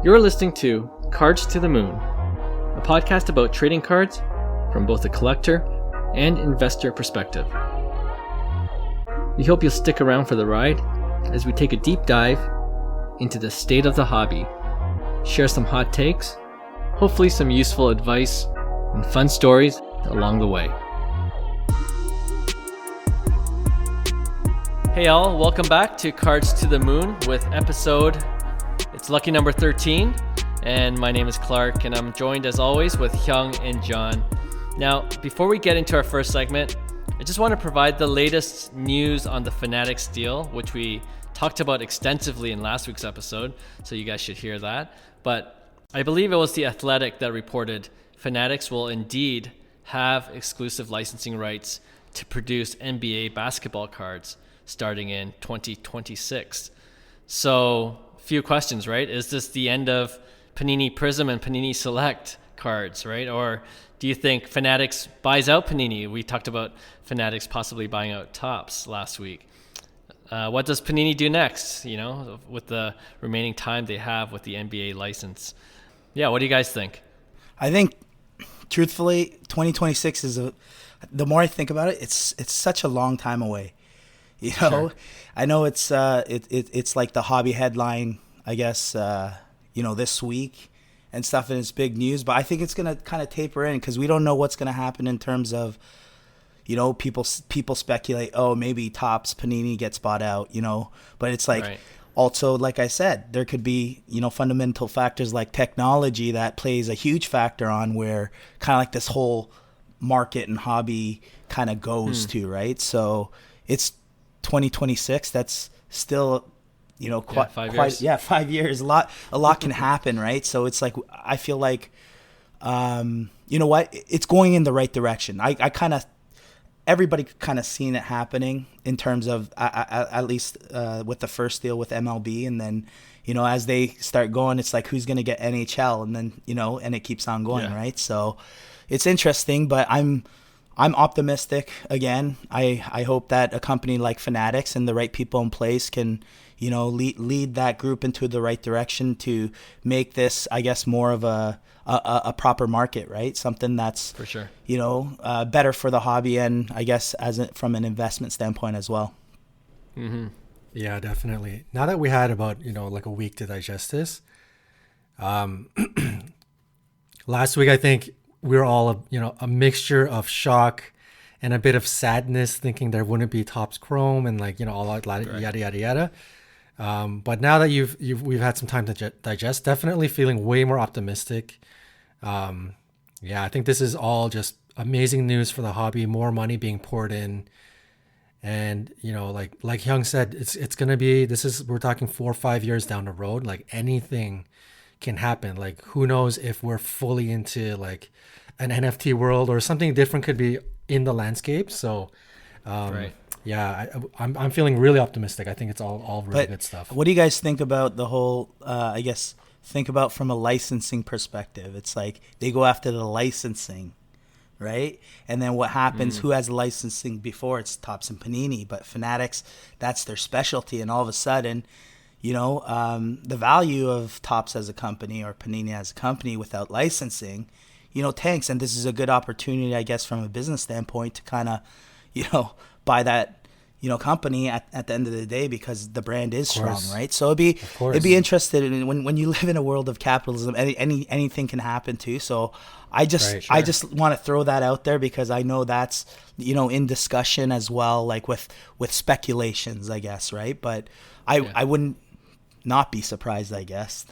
You're listening to Cards to the Moon, a podcast about trading cards from both a collector and investor perspective. We hope you'll stick around for the ride as we take a deep dive into the state of the hobby, share some hot takes, hopefully some useful advice, and fun stories along the way. Hey all, welcome back to Cards to the Moon with it's lucky number 13, and my name is Clark, and I'm joined as always with Hyung and John. Now, before we get into our first segment, I just want to provide the latest news on the Fanatics deal, which we talked about extensively in last week's episode, so you guys should hear that. But I believe it was The Athletic that reported Fanatics will indeed have exclusive licensing rights to produce NBA basketball cards starting in 2026. So, few questions, right? Is this the end of Panini Prism and Panini Select cards, right? Or do you think Fanatics buys out Panini? We talked about Fanatics possibly buying out Topps last week. What does Panini do next, with the remaining time they have with the NBA license? Yeah, what do you guys think? I think, truthfully, 2026 the more I think about it, it's such a long time away. Sure. I know it's like the hobby headline, I guess, this week and stuff, and it's big news. But I think it's gonna kind of taper in because we don't know what's gonna happen in terms of, people speculate, oh, maybe Topps Panini gets bought out, But it's like, right. Also, like I said, there could be fundamental factors like technology that plays a huge factor on where kind of like this whole market and hobby kind of goes to, right? So it's 2026. That's still, 5 years. Yeah, 5 years. A lot can happen, right? So it's like I feel like, you know what? It's going in the right direction. Everybody kind of seen it happening in terms of at least with the first deal with MLB, and then as they start going, it's like who's going to get NHL, and then and it keeps on going, right? So it's interesting, but I'm optimistic again. I hope that a company like Fanatics and the right people in place can, lead that group into the right direction to make this, I guess, more of a proper market, right? Something that's for sure, better for the hobby and I guess from an investment standpoint as well. Mm-hmm. Yeah, definitely. Now that we had about, like a week to digest this, last week, I think we were all, a mixture of shock and a bit of sadness, thinking there wouldn't be Topps Chrome and all that yada yada yada. But now that we've had some time to digest, definitely feeling way more optimistic. I think this is all just amazing news for the hobby. More money being poured in, and like Hyung said, it's gonna be. We're talking 4 or 5 years down the road. Like anything can happen. Like who knows if we're fully into like an NFT world or something different could be in the landscape. So, right. Yeah, I'm feeling really optimistic. I think it's all really good stuff. What do you guys think about the whole, think about from a licensing perspective? It's like they go after the licensing, right? And then what happens, who has licensing before? It's Topps and Panini, but Fanatics, that's their specialty. And all of a sudden, the value of Topps as a company or Panini as a company without licensing, tanks. And this is a good opportunity, I guess, from a business standpoint to kind of, buy that, company at the end of the day because the brand is strong, right? So it'd be interesting when you live in a world of capitalism, anything can happen too. So I just want to throw that out there because I know that's, in discussion as well, like with speculations, I guess, right? But I wouldn't not be surprised, I guess.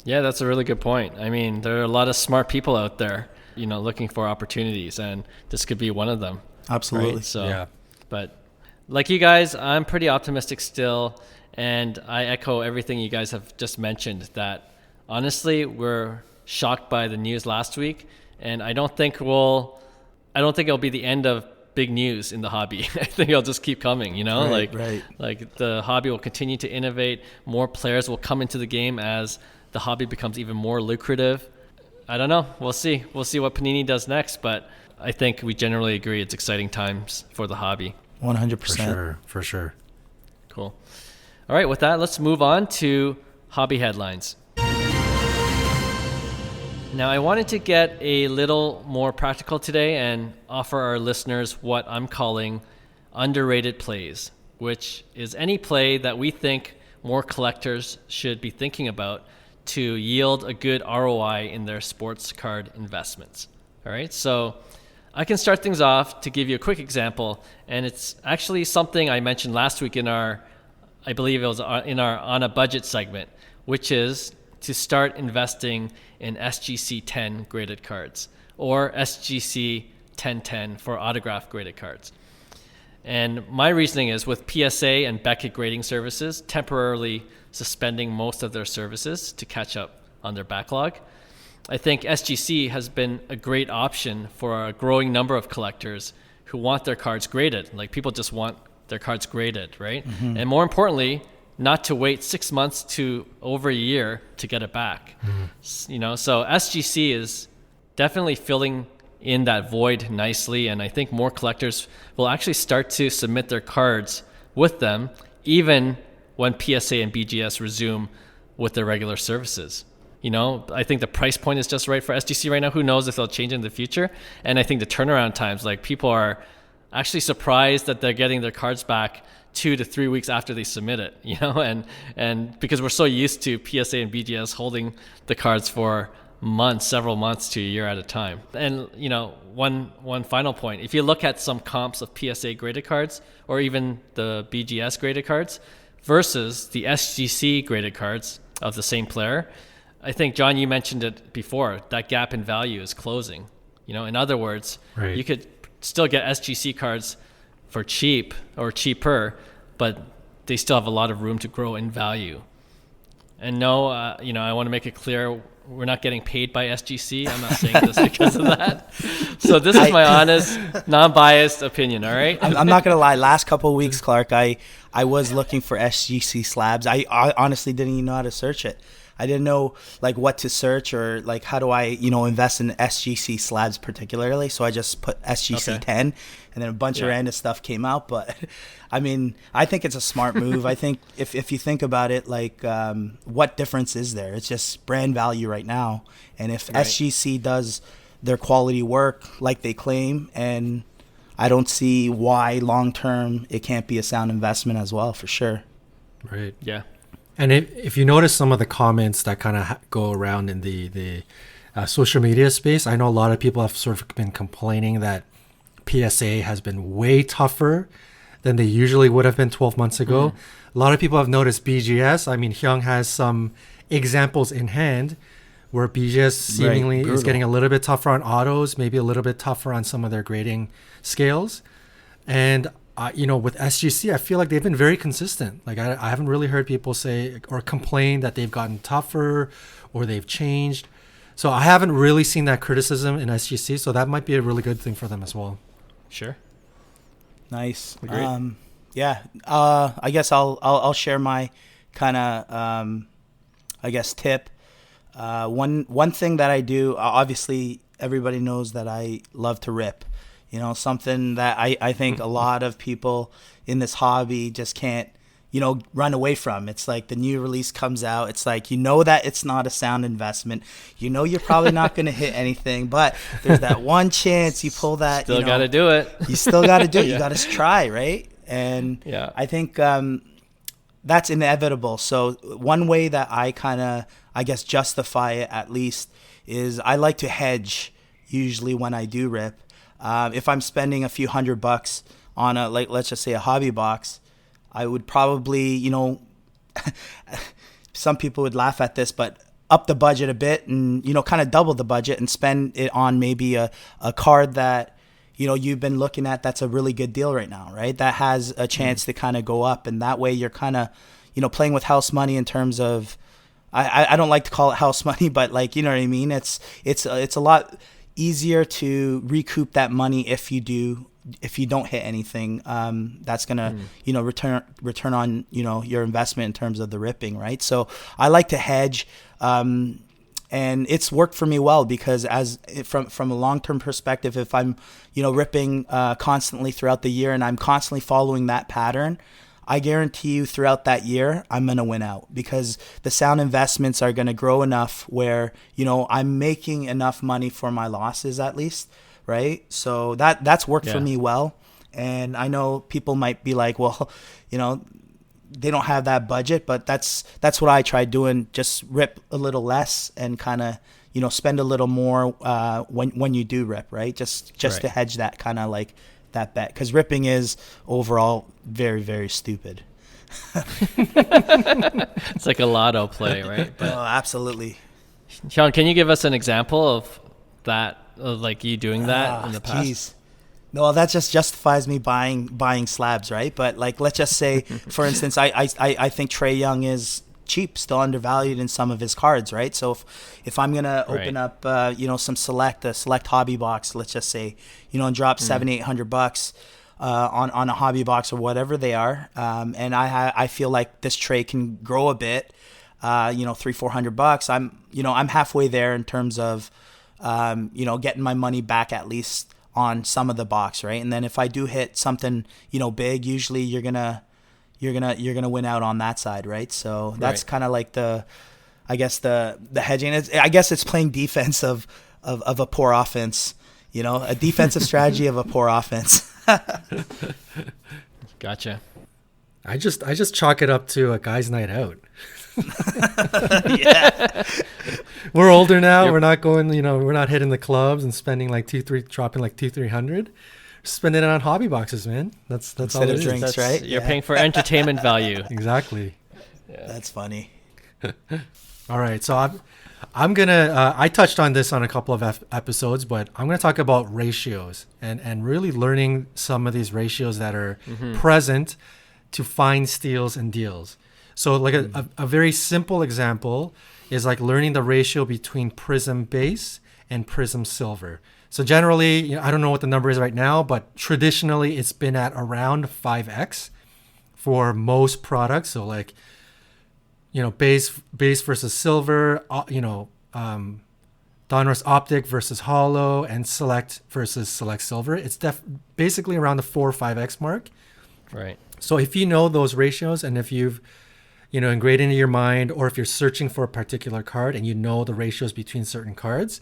Yeah, that's a really good point. I mean, there are a lot of smart people out there, looking for opportunities, and this could be one of them. Absolutely. Right? So, yeah. But like you guys, I'm pretty optimistic still, and I echo everything you guys have just mentioned, that honestly, we're shocked by the news last week, and I don't think it'll be the end of big news in the hobby. I think it'll just keep coming, Right. Like the hobby will continue to innovate, more players will come into the game as the hobby becomes even more lucrative. I don't know. We'll see what Panini does next, but I think we generally agree it's exciting times for the hobby. 100%. For sure. Cool. All right, with that, let's move on to hobby headlines. Now, I wanted to get a little more practical today and offer our listeners what I'm calling underrated plays, which is any play that we think more collectors should be thinking about to yield a good ROI in their sports card investments. All right, so I can start things off to give you a quick example, and it's actually something I mentioned last week in our, I believe it was in our On a Budget segment, which is to start investing in SGC 10 graded cards or SGC 1010 for autograph graded cards. And my reasoning is with PSA and Beckett grading services temporarily suspending most of their services to catch up on their backlog, I think SGC has been a great option for a growing number of collectors who want their cards graded. Like, people just want their cards graded, right? Mm-hmm. And more importantly, not to wait 6 months to over a year to get it back. Mm-hmm. So SGC is definitely filling in that void nicely, and I think more collectors will actually start to submit their cards with them even when PSA and BGS resume with their regular services. I think the price point is just right for SGC right now. Who knows if they'll change in the future? And I think the turnaround times, like, people are actually surprised that they're getting their cards back 2 to 3 weeks after they submit it, and because we're so used to PSA and BGS holding the cards for months, several months to a year at a time. And one final point, if you look at some comps of PSA graded cards or even the BGS graded cards versus the SGC graded cards of the same player, I think, John, you mentioned it before, that gap in value is closing. In other words, right, you could still get SGC cards for cheap or cheaper, but they still have a lot of room to grow in value. And no, I want to make it clear, we're not getting paid by SGC. I'm not saying this because of that. So this is my honest, non-biased opinion, all right? I'm not going to lie. Last couple of weeks, Clark, I was looking for SGC slabs. I honestly didn't even know how to search it. I didn't know what to search or how do I invest in SGC slabs particularly. So I just put SGC 10, and then a bunch of random stuff came out. But I mean, I think it's a smart move. I think if you think about it, what difference is there? It's just brand value right now. And if SGC does their quality work like they claim, and I don't see why long term it can't be a sound investment as well, for sure. Right. Yeah. And if you notice some of the comments that kind of go around in the social media space, I know a lot of people have sort of been complaining that PSA has been way tougher than they usually would have been 12 months ago. A lot of people have noticed BGS. I mean, Hyung has some examples in hand where BGS seemingly is getting a little bit tougher on autos, maybe a little bit tougher on some of their grading scales. And with SGC, I feel like they've been very consistent. I haven't really heard people say or complain that they've gotten tougher or they've changed. So I haven't really seen that criticism in SGC. So that might be a really good thing for them as well. Sure. Nice. I guess I'll share my kind of tip. One thing that I do, obviously everybody knows that I love to rip. Something that I think a lot of people in this hobby just can't, run away from. It's like the new release comes out. It's like, that it's not a sound investment. You're probably not going to hit anything, but there's that one chance you pull that. Still got to do it. You still got to do it. You got to try, right? And I think that's inevitable. So one way that I kind of, justify it at least is I like to hedge usually when I do rip. If I'm spending a few $100 on let's just say a hobby box, I would probably, some people would laugh at this, but up the budget a bit and, kind of double the budget and spend it on maybe a card that, you've been looking at that's a really good deal right now, right? That has a chance to kind of go up. And that way you're kind of, playing with house money in terms of, I don't like to call it house money, but you know what I mean? It's a lot easier to recoup that money if you don't hit anything. That's gonna return on your investment in terms of the ripping, right? So I like to hedge, and it's worked for me well because from a long-term perspective, if I'm ripping constantly throughout the year and I'm constantly following that pattern, I guarantee you throughout that year, I'm going to win out because the sound investments are going to grow enough where, I'm making enough money for my losses at least, right? So that's worked for me well. And I know people might be like, well, they don't have that budget, but that's what I tried doing. Just rip a little less and kind of, spend a little more when you do rip, right? Just to hedge that kind of like that bet, because ripping is overall very, very stupid. It's like a lotto play, right? But, absolutely. Hyung, can you give us an example of that, like you doing that in the past? Geez. No, that just justifies me buying slabs, right? But like, let's just say, for instance, I think Trae Young is cheap, still undervalued in some of his cards, right? So if I'm gonna open up, some select hobby box, let's just say, and drop $700-800 on a hobby box or whatever they are, and I feel like this Trae can grow a bit, $300-400. I'm halfway there in terms of, getting my money back at least on some of the box, right? And then if I do hit something, big, usually you're gonna win out on that side, right? So that's kind of like the hedging. I guess it's playing defense of a poor offense, a defensive strategy of a poor offense. Gotcha. I just chalk it up to a guy's night out. Yeah. We're older now. We're not going, we're not hitting the clubs and spending like dropping like 200-300. Spending it on hobby boxes, man. That's all it is. Drinks, right? You're paying for entertainment value. Exactly. Yeah. That's funny. All right. So I'm gonna I touched on this on a couple of episodes, but I'm gonna talk about ratios and really learning some of these ratios that are present to find steals and deals. So like a very simple example is like learning the ratio between Prism base and Prism silver. So generally, I don't know what the number is right now, but traditionally it's been at around 5x for most products. So like, base versus silver, Donruss Optic versus Hollow, and Select versus Select Silver. It's basically around the 4 or 5x mark. Right. So if you know those ratios and if you've ingrained into your mind, or if you're searching for a particular card and you know the ratios between certain cards,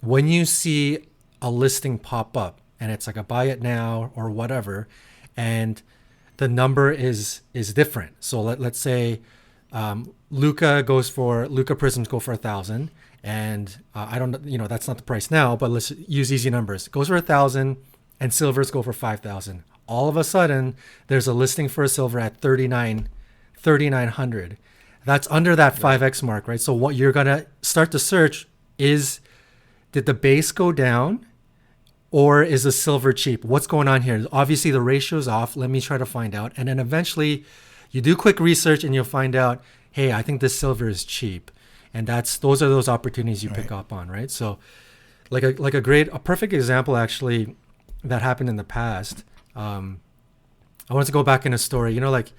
when you see a listing pop up and it's like a buy it now or whatever, and the number is different. So let's say Luca Prisms go for 1,000, and I don't, that's not the price now, but let's use easy numbers. It goes for 1,000 and silvers go for 5,000. All of a sudden, there's a listing for a silver at 3,900. That's under that 5x mark, right? So what you're gonna start to search is, did the base go down, or is the silver cheap? What's going on here? Obviously, the ratio's off. Let me try to find out. And then eventually, you do quick research and you'll find out, hey, I think this silver is cheap. And those are those opportunities you pick up on, right? So, like a perfect example actually that happened in the past. I wanted to go back in a story. Like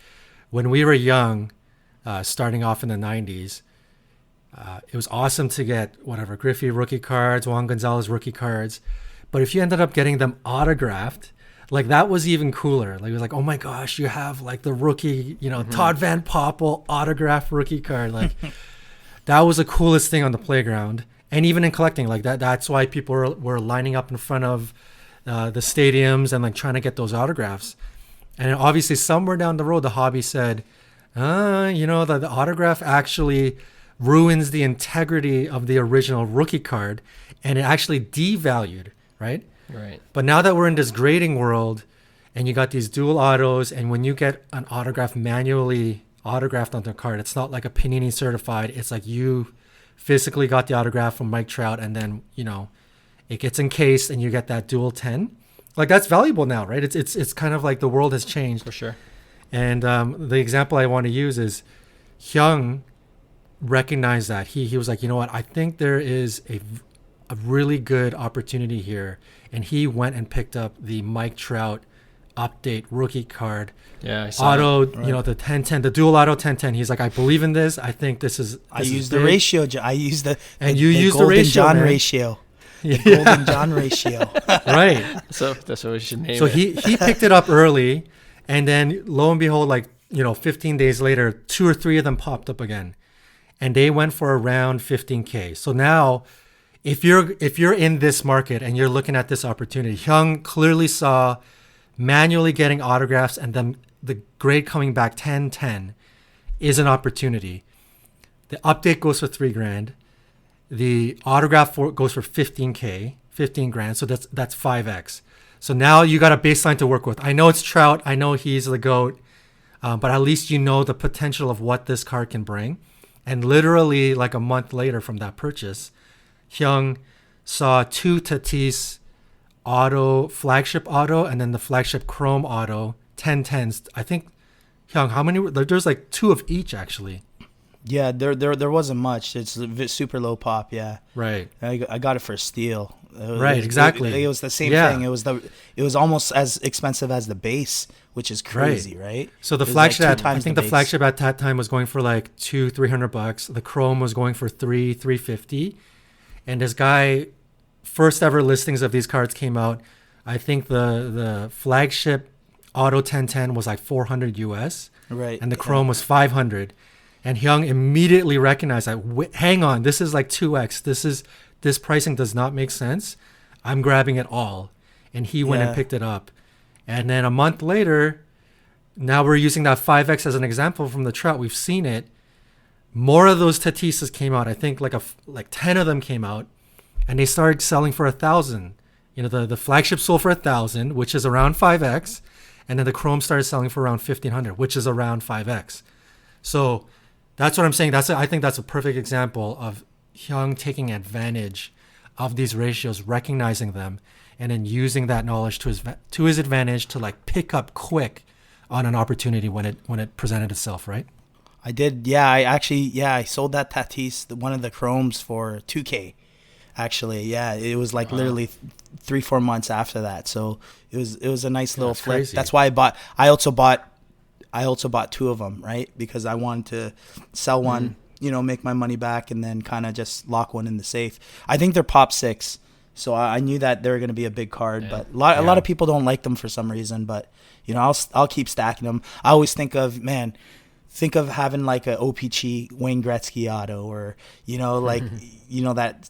when we were young, starting off in the 90s, it was awesome to get whatever Griffey rookie cards, Juan Gonzalez rookie cards. But if you ended up getting them autographed, like that was even cooler. Like it was like, oh my gosh, you have like the rookie, Todd Van Poppel autographed rookie card. Like that was the coolest thing on the playground. And even in collecting, like that's why people were lining up in front of the stadiums and like trying to get those autographs. And obviously somewhere down the road, the hobby said, the autograph actually ruins the integrity of the original rookie card, and it actually devalued, right? Right. But now that we're in this grading world and you got these dual autos, and when you get an autograph manually autographed on the card, it's not like a Panini certified. It's like you physically got the autograph from Mike Trout, and then, it gets encased and you get that dual 10. Like that's valuable now, right? It's kind of like the world has changed. For sure. And the example I want to use is Hyung recognized that. He was like, you know what? I think there is a really good opportunity here. And he went and picked up the Mike Trout update rookie card. Yeah, I saw auto, it. Right. The 1010, the dual auto 1010. He's like, I believe in this. I think this is. I use the ratio. I use the Golden ratio, John ratio. The Golden John ratio. Right. So that's what we should name it. So he picked it up early, And then lo and behold, like, 15 days later, 2 or 3 of them popped up again. And they went for around 15K. So now if you're in this market and you're looking at this opportunity, Hyung clearly saw manually getting autographs and then the grade coming back 10-10 is an opportunity. The update goes for $3,000. The autograph goes for 15K, 15 grand. So that's 5x. So now you got a baseline to work with. I know it's Trout. I know he's the GOAT. But at least you know the potential of what this card can bring. And literally like a month later from that purchase, Hyung saw 2 Tatis auto, flagship auto, and then the flagship chrome auto, 1010s. I think, Hyung, how many? There's like 2 of each actually. Yeah, there wasn't much. It's super low pop. Yeah, right. I got it for a steal. Exactly. It was the same thing. It was almost as expensive as the base, which is crazy, right? So the flagship, I think the flagship at that time was going for like $200-$300. The chrome was going for $350. And this guy, first ever listings of these cards came out. I think the flagship auto 1010 was like 400 US, right? And the chrome was 500. And Hyung immediately recognized that, hang on, this is like 2x. This pricing does not make sense. I'm grabbing it all. And he went and picked it up. And then a month later, now we're using that 5x as an example from the Trout. We've seen it. More of those Tatises came out. I think like 10 of them came out. And they started selling for 1,000. The flagship sold for 1,000, which is around 5x. And then the chrome started selling for around 1,500, which is around 5x. So that's what I'm saying. I think that's a perfect example of Hyung taking advantage of these ratios, recognizing them, and then using that knowledge to his advantage to like pick up quick on an opportunity when it presented itself, right? I did. Yeah, I sold that Tatis, one of the chromes, for 2K. Actually, yeah, it was like literally 3-4 months after that. So it was a nice little flip. Crazy. That's why I also bought 2 of them, right? Because I wanted to sell one, make my money back, and then kind of just lock one in the safe. I think they're pop 6, so I knew that they were going to be a big card. But a lot of people don't like them for some reason. But I'll keep stacking them. I always think of having like a OPG Wayne Gretzky auto, or that.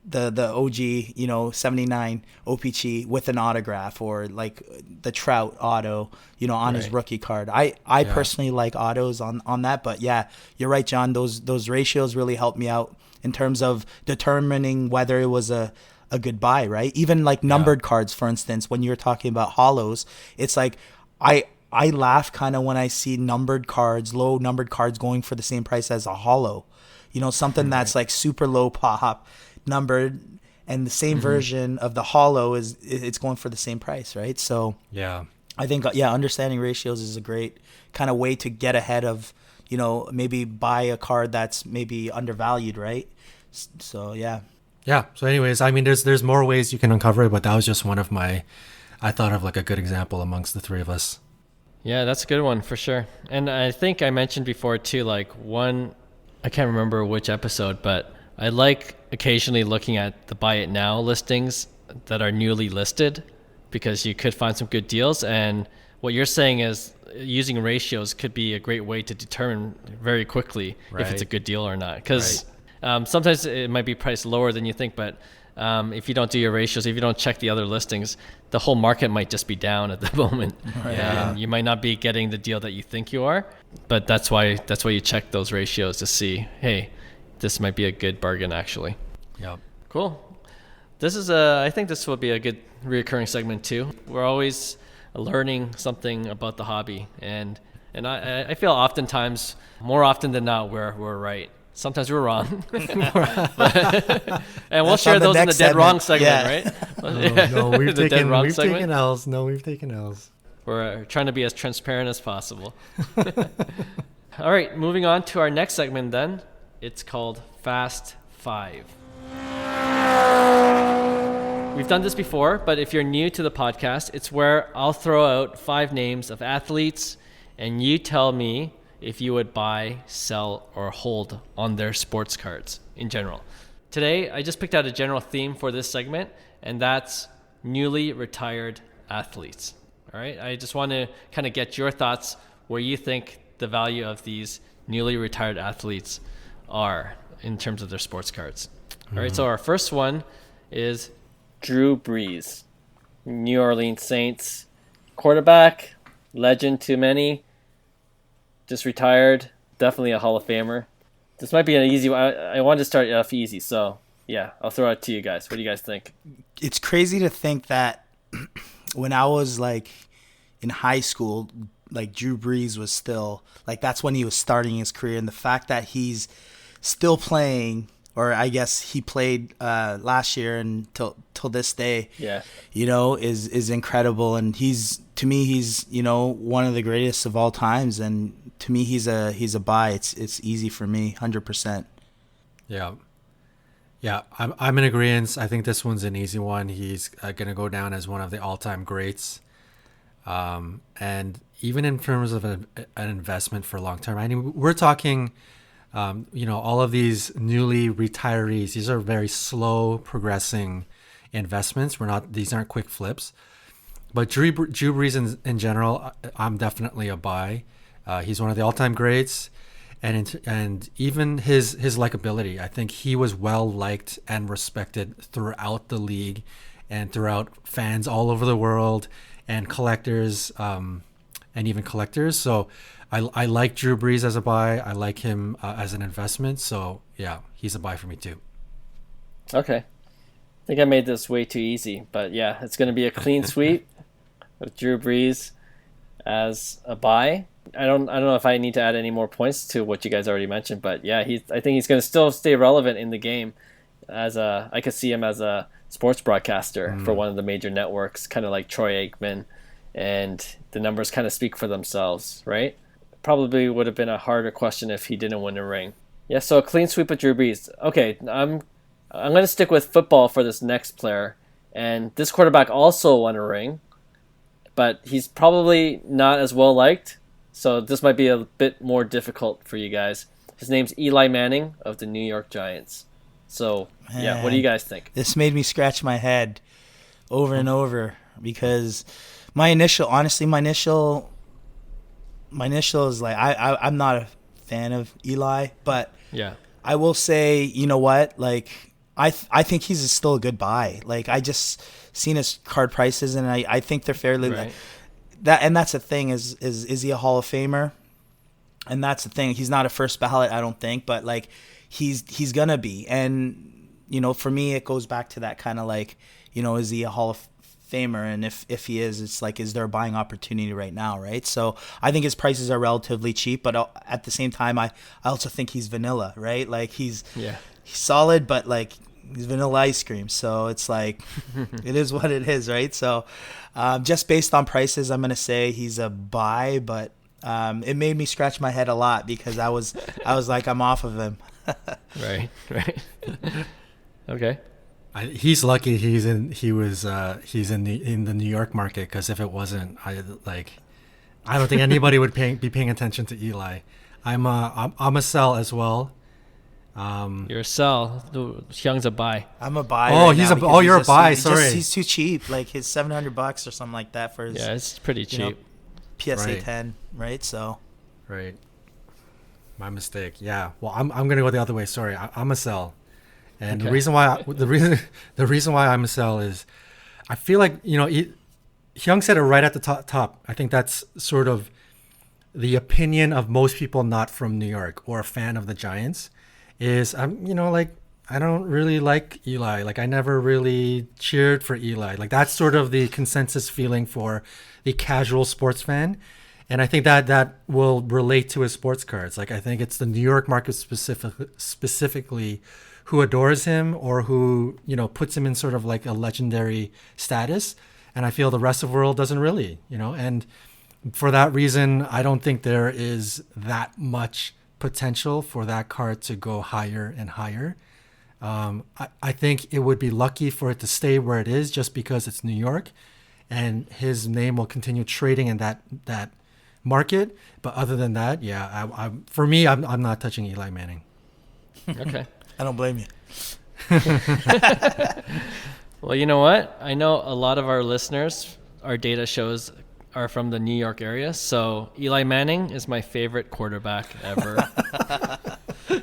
The OG, 79 OPG with an autograph, or like the Trout auto, on his rookie card. I personally like autos on that, but yeah, you're right, John. Those ratios really helped me out in terms of determining whether it was a good buy, right? Even like numbered cards, for instance, when you're talking about hollows, it's like I laugh kind of when I see low numbered cards going for the same price as a hollow, something that's like super low pop, numbered, and the same version of the hollow it's going for the same price, right? So I think understanding ratios is a great kind of way to get ahead of maybe buy a card that's maybe undervalued, right? So so anyways, I mean there's more ways you can uncover it, but that was just one of I thought of like a good example amongst the 3 of us. Yeah, that's a good one for sure. And I think I mentioned before too, like I can't remember which episode, but I like occasionally looking at the buy it now listings that are newly listed, because you could find some good deals. And what you're saying is using ratios could be a great way to determine very quickly if it's a good deal or not. Because sometimes it might be priced lower than you think, but if you don't do your ratios, if you don't check the other listings, the whole market might just be down at the moment. And you might not be getting the deal that you think you are. But that's why you check those ratios to see, hey, this might be a good bargain, actually. Yeah. Cool. I think this will be a good reoccurring segment too. We're always learning something about the hobby, and I feel oftentimes, more often than not, we're right. Sometimes we're wrong. And we'll share those in the dead wrong segment, right? No, we've taken L's. No, we've taken L's. We're trying to be as transparent as possible. All right, moving on to our next segment then. It's called Fast 5. We've done this before, but if you're new to the podcast, it's where I'll throw out 5 names of athletes, and you tell me if you would buy, sell, or hold on their sports cards in general. Today, I just picked out a general theme for this segment, and that's newly retired athletes. All right. I just want to kind of get your thoughts where you think the value of these newly retired athletes are in terms of their sports cards. All right. So our first one is Drew Brees, New Orleans Saints quarterback, legend to many, just retired, definitely a Hall of Famer. This might be an easy one. I wanted to start off easy, so yeah, I'll throw it to you guys. What do you guys think? It's crazy to think that when I was like in high school, like Drew Brees was still like, that's when he was starting his career, and the fact that he's still playing, or I guess he played last year and till this day, Yeah. you know, is incredible. And to me he's you know, one of the greatest of all times, and to me he's a buy. It's easy for me, 100%. Yeah, I'm in agreement. I think this one's an easy one. He's going to go down as one of the all-time greats. And even in terms of an investment for long term, I mean, we're talking, you know, all of these newly retirees. These are very slow progressing investments. These aren't quick flips. But Drew Brees in general, I'm definitely a buy. He's one of the all-time greats. And even his likability, I think he was well liked and respected throughout the league and throughout fans all over the world and collectors, and even collectors. So I like Drew Brees as a buy. I like him as an investment. So yeah, he's a buy for me too. Okay. I think I made this way too easy, but yeah, it's going to be a clean sweep with Drew Brees as a buy. I don't know if I need to add any more points to what you guys already mentioned, but yeah, I think he's going to still stay relevant in the game. I could see him as a sports broadcaster for one of the major networks, kind of like Troy Aikman, and the numbers kind of speak for themselves, right? Probably would have been a harder question if he didn't win a ring. Yeah, so a clean sweep with Drew Brees. Okay, I'm going to stick with football for this next player, and this quarterback also won a ring, but he's probably not as well liked. So this might be a bit more difficult for you guys. His name's Eli Manning of the New York Giants. So, yeah, what do you guys think? This made me scratch my head over and over, because my initial is like, I'm not a fan of Eli, but Yeah. I will say, you know what? Like, I think he's still a good buy. Like, I just seen his card prices, and I think they're fairly Right. that's the thing is he a Hall of Famer? And that's the thing. He's not a first ballot, I don't think, but like he's gonna be. And you know, for me, it goes back to that kind of like, you know, is he a Hall of Famer? And if he is, it's like, is there a buying opportunity right now, right? So I think his prices are relatively cheap, but at the same time, I also think he's vanilla, right? Like he's solid, but like he's vanilla ice cream. So it's like, it is what it is, right? So just based on prices, I'm going to say he's a buy, but it made me scratch my head a lot, because I was like, I'm off of him. Right. Okay. He's lucky he's in the New York market, because if it wasn't, I don't think anybody would be paying attention to Eli. I'm a sell as well. You're a sell. Hyung's a buy. I'm a buy. Oh, right you're a buy. Sorry, he's too cheap. Like his $700 or something like that for his. Yeah, it's pretty cheap. PSA Right. 10, right? So. right. My mistake. Yeah. Well, I'm gonna go the other way. Sorry, I'm a sell, and Okay. the reason why I'm a sell is, I feel like, you know, Hyung said it right at the top. I think that's sort of the opinion of most people not from New York or a fan of the Giants. Is you know, like, I don't really like Eli. Like, I never really cheered for Eli. Like, that's sort of the consensus feeling for the casual sports fan. And I think that will relate to his sports cards. Like, I think it's the New York market specifically who adores him, or who, you know, puts him in sort of like a legendary status. And I feel the rest of the world doesn't really, you know. And for that reason, I don't think there is that much potential for that card to go higher and higher. I think it would be lucky for it to stay where it is, just because it's New York, and his name will continue trading in that market. But other than that, yeah, for me, I'm not touching Eli Manning. Okay. I don't blame you. Well, you know what? I know a lot of our listeners, our data shows are from the New York area. So Eli Manning is my favorite quarterback ever.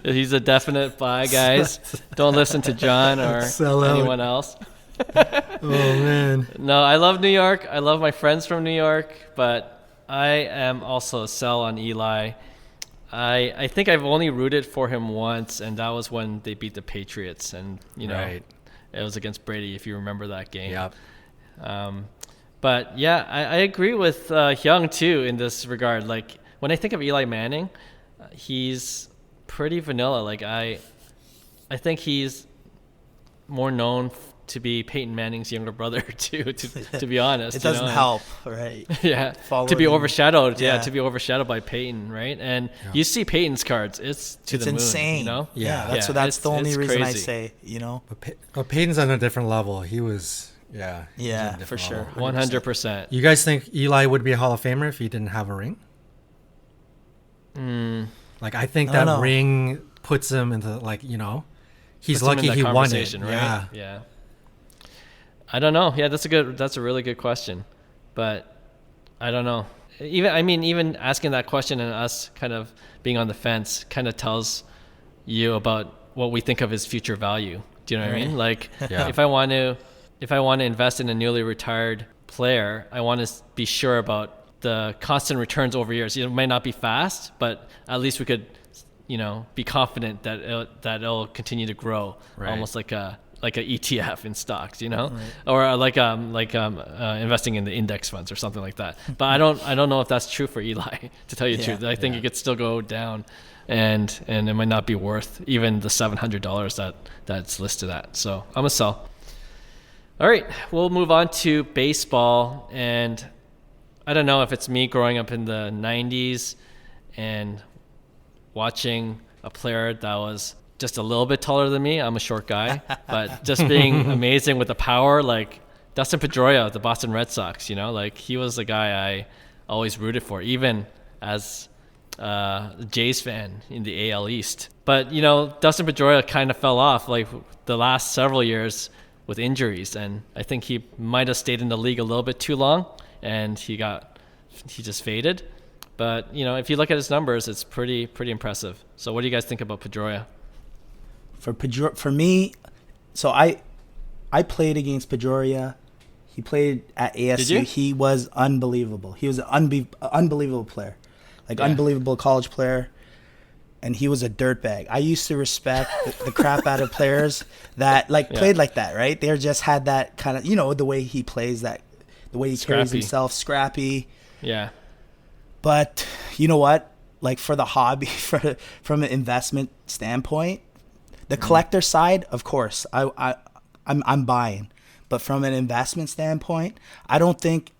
He's a definite buy, guys. Don't listen to John or anyone else. Oh, man. No, I love New York. I love my friends from New York, but I am also a sell on Eli. I think I've only rooted for him once, and that was when they beat the Patriots. And, it was against Brady, if you remember that game. Yep. But, yeah, I agree with Hyung, too, in this regard. Like, when I think of Eli Manning, he's pretty vanilla. Like, I think he's more known to be Peyton Manning's younger brother, too, to be honest. It doesn't help, right? Yeah, to be overshadowed. Yeah, to be overshadowed by Peyton, right? And you see Peyton's cards; it's the moon. It's insane. That's the only reason crazy. I say, But Peyton's on a different level. He was, for sure, 100%. You guys think Eli would be a Hall of Famer if he didn't have a ring? Like, I think that ring puts him into, he's lucky he won it. Right? Yeah. I don't know. Yeah, that's a really good question. But I don't know. Even asking that question and us kind of being on the fence kind of tells you about what we think of his future value. Do you know what I mean? Like, if I want to invest in a newly retired player, I want to be sure about the constant returns over years. It might not be fast, but at least we could, be confident that it'll continue to grow, almost like a ETF in stocks, or like investing in the index funds or something like that. But I don't know if that's true for Eli, to tell you the truth. I think it could still go down, and it might not be worth even the $700 that's listed at. So I'm a sell. All right, we'll move on to baseball, and I don't know if it's me growing up in the 90s and watching a player that was just a little bit taller than me. I'm a short guy, but just being amazing with the power, like Dustin Pedroia, the Boston Red Sox, like he was the guy I always rooted for, even as a Jays fan in the AL East. But, Dustin Pedroia kind of fell off like the last several years with injuries, and I think he might have stayed in the league a little bit too long, and he just faded. But, if you look at his numbers, it's pretty impressive. So what do you guys think about Pedroia? For me, so I played against Pedroia. He played at ASU. Did you? He was unbelievable. He was an unbelievable player, unbelievable college player, and he was a dirtbag. I used to respect the crap out of players that played like that, right? They just had that kind of, the way he plays, the way he carries himself, scrappy. Yeah. But you know what? Like, for the hobby, from an investment standpoint, the collector side, of course, I'm buying, but from an investment standpoint, I don't think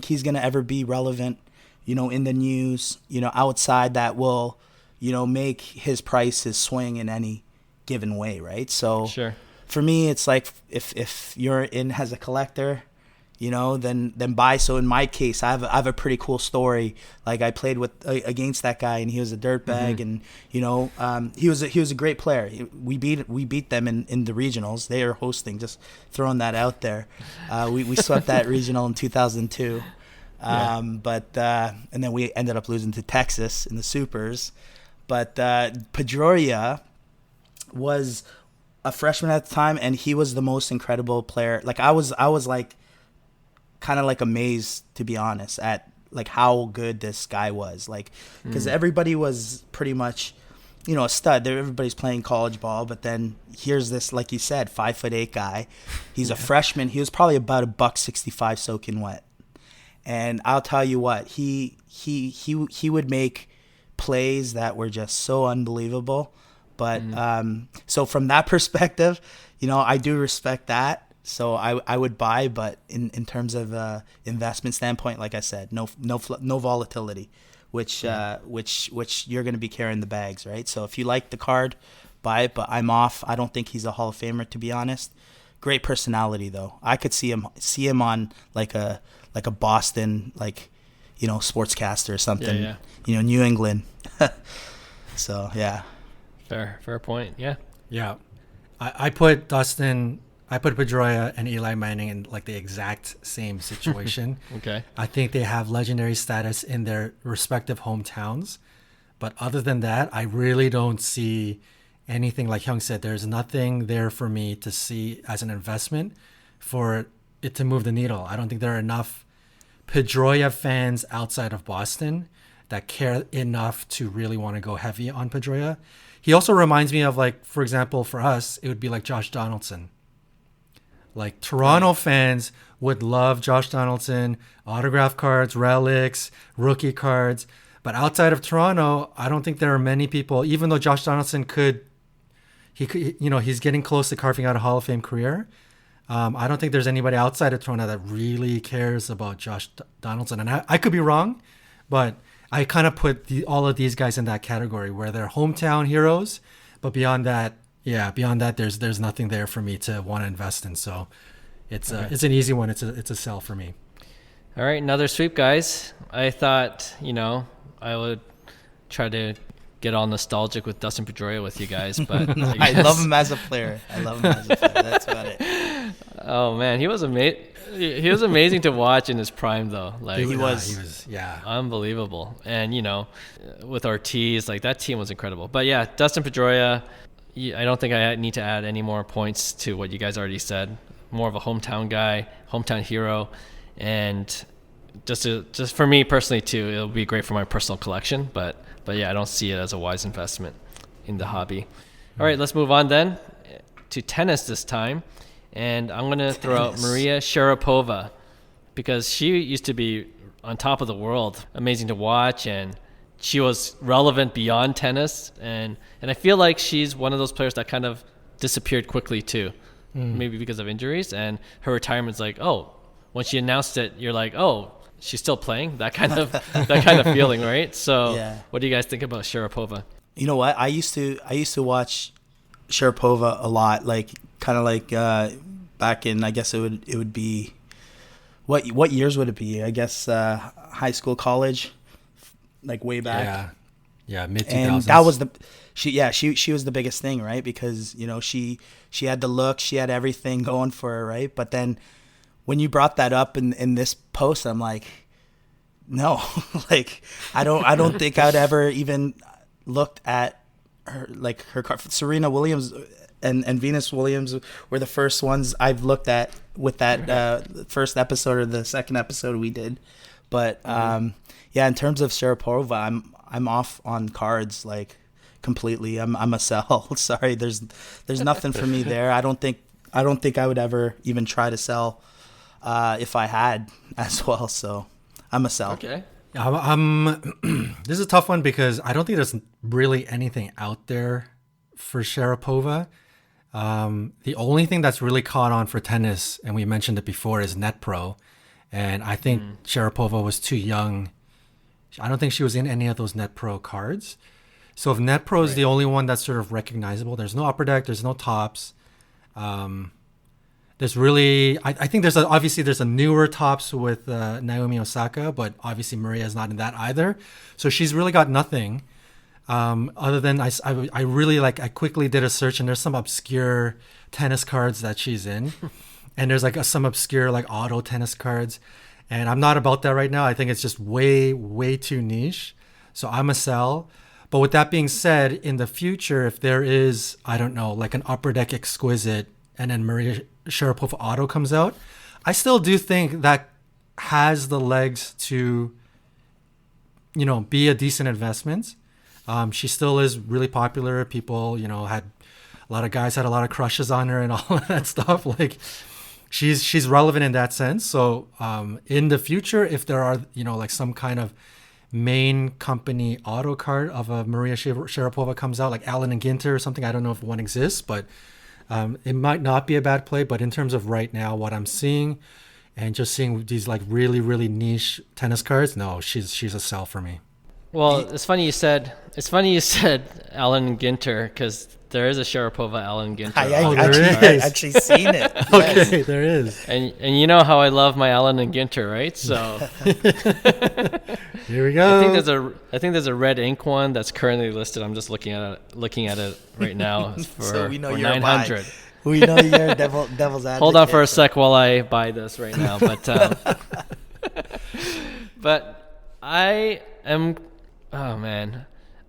he's gonna ever be relevant, in the news, outside that will, make his prices swing in any given way, right? So sure. For me, it's like if you're in as a collector, then buy. So in my case, I have a pretty cool story. Like, I played against that guy, and he was a dirtbag, and he was a great player. We beat them in the regionals. They are hosting. Just throwing that out there. We swept that regional in 2002. But and then we ended up losing to Texas in the Supers. But Pedroia was a freshman at the time, and he was the most incredible player. Like, I was like, kind of like amazed, to be honest, at like how good this guy was. Like, because everybody was pretty much, a stud. Everybody's playing college ball, but then here's this, like you said, 5'8" guy. He's a freshman. He was probably about $165 soaking wet. And I'll tell you what, he would make plays that were just so unbelievable. But so from that perspective, I do respect that. So I would buy, but in terms of investment standpoint, like I said, no volatility, which you're going to be carrying the bags, right? So if you like the card, buy it. But I'm off. I don't think he's a Hall of Famer, to be honest. Great personality, though. I could see him on like a Boston, sportscaster or something. Yeah. New England. So yeah. Fair point. Yeah. Yeah. I put Dustin I put Pedroia and Eli Manning in like the exact same situation. Okay. I think they have legendary status in their respective hometowns. But other than that, I really don't see anything. Like Hyung said, there's nothing there for me to see as an investment for it to move the needle. I don't think there are enough Pedroia fans outside of Boston that care enough to really want to go heavy on Pedroia. He also reminds me of, like, for example, for us, it would be like Josh Donaldson. Like, Toronto fans would love Josh Donaldson, autograph cards, relics, rookie cards. But outside of Toronto, I don't think there are many people, even though Josh Donaldson he's getting close to carving out a Hall of Fame career. I don't think there's anybody outside of Toronto that really cares about Josh Donaldson. And I could be wrong, but I kind of put all of these guys in that category where they're hometown heroes. But beyond that, there's nothing there for me to want to invest in. So it's an easy one. It's a sell for me. All right, another sweep, guys. I thought, I would try to get all nostalgic with Dustin Pedroia with you guys, but I love him as a player. That's about it. Oh man, he was amazing. He was amazing to watch in his prime, though. Like he was unbelievable. And with Ortiz, like that team was incredible. But yeah, Dustin Pedroia. I don't think I need to add any more points to what you guys already said. More of a hometown guy, hometown hero, and just for me personally too, it'll be great for my personal collection. But yeah, I don't see it as a wise investment in the hobby. All right, let's move on then to tennis this time. And I'm going to throw out Maria Sharapova because she used to be on top of the world, amazing to watch, and she was relevant beyond tennis. And I feel like she's one of those players that kind of disappeared quickly too, maybe because of injuries. And her retirement's like, oh, when she announced it, you're like, oh, she's still playing? That kind of feeling, right? So What do you guys think about Sharapova? You know what? I used to watch Sharapova a lot, like kind of like back in, I guess it would be what years would it be? I guess high school, college, like way back. Yeah, mid 2000s. And that was she was the biggest thing, right? Because she had the look, she had everything going for her, right? But then when you brought that up in this post, I'm like, no, like I don't think I'd ever even looked at her, like her card. Serena Williams and Venus Williams were the first ones I've looked at with that first episode or the second episode we did. But in terms of Sharapova, I'm off on cards, like completely. I'm a sell. Sorry, there's nothing for me there. I don't think I would ever even try to sell if I had as well. So I'm a sell. Okay. This is a tough one because I don't think there's really anything out there for Sharapova. The only thing that's really caught on for tennis, and we mentioned it before, is NetPro. And I think Sharapova was too young. I don't think she was in any of those NetPro cards. So if NetPro is the only one that's sort of recognizable, there's no Upper Deck, there's no Tops. There's really, I think there's a newer Tops with Naomi Osaka, but obviously Maria's not in that either. So she's really got nothing. Other than I really I quickly did a search and there's some obscure tennis cards that she's in. And there's some obscure auto tennis cards. And I'm not about that right now. I think it's just way, way too niche. So I'm a sell. But with that being said, in the future, if there is, I don't know, like an Upper Deck Exquisite and then Maria Sharapova auto comes out, I still do think that has the legs to, be a decent investment. She still is really popular. People, had a lot of guys had a lot of crushes on her and all of that stuff. Like she's relevant in that sense. So in the future, if there are, some kind of main company auto card of a Maria Sharapova comes out, like Allen and Ginter or something, I don't know if one exists, but it might not be a bad play. But in terms of right now, what I'm seeing and just seeing these really, really niche tennis cards, no, she's a sell for me. Well, it's funny you said Allen Ginter because there is a Sharapova Allen Ginter. I actually seen it. Okay, yes. There is. And you know how I love my Allen and Ginter, right? So here we go. I think there's a red ink one that's currently listed. I'm just looking at it right now for, so we know for you're 900. We know you're devil's advocate. Hold on for a sec while I buy this right now. But I am, oh man,